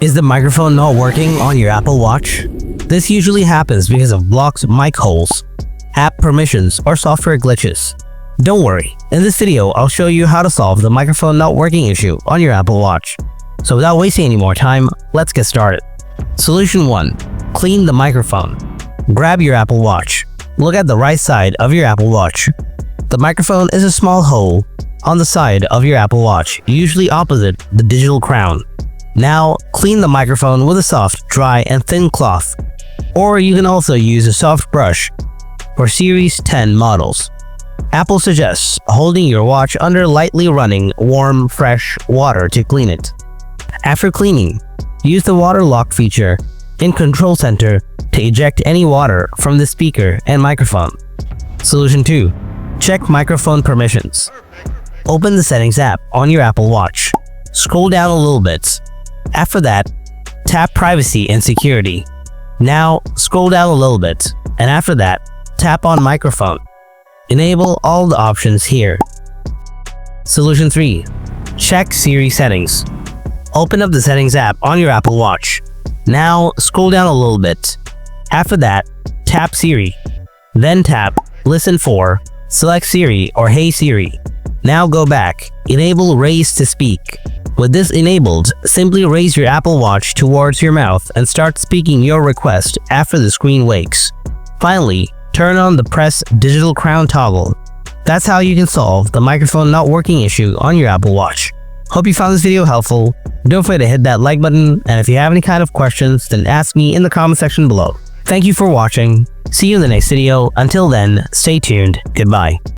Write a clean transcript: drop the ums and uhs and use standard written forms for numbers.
Is the microphone not working on your Apple Watch? This usually happens because of blocked mic holes, app permissions, or software glitches. Don't worry, in this video I'll show you how to solve the microphone not working issue on your Apple Watch. So without wasting any more time, let's get started. Solution 1. Clean the microphone. Grab your Apple Watch. Look at the right side of your Apple Watch. The microphone is a small hole on the side of your Apple Watch, usually opposite the digital crown. Now, clean the microphone with a soft, dry, and thin cloth. Or you can also use a soft brush for Series 10 models. Apple suggests holding your watch under lightly running, warm, fresh water to clean it. After cleaning, use the water lock feature in Control Center to eject any water from the speaker and microphone. Solution 2. Check microphone permissions. Open the Settings app on your Apple Watch. Scroll down a little bit. After that, tap Privacy and Security. Now, scroll down a little bit, and after that, tap on Microphone. Enable all the options here. Solution 3. Check Siri settings. Open up the Settings app on your Apple Watch. Now, scroll down a little bit. After that, tap Siri. Then tap Listen for, select Siri or Hey Siri. Now go back. Enable Raise to Speak. With this enabled, simply raise your Apple Watch towards your mouth and start speaking your request after the screen wakes. Finally, turn on the Press Digital Crown toggle. That's how you can solve the microphone not working issue on your Apple Watch. Hope you found this video helpful. Don't forget to hit that like button, and if you have any kind of questions, then ask me in the comment section below. Thank you for watching. See you in the next video. Until then, stay tuned. Goodbye.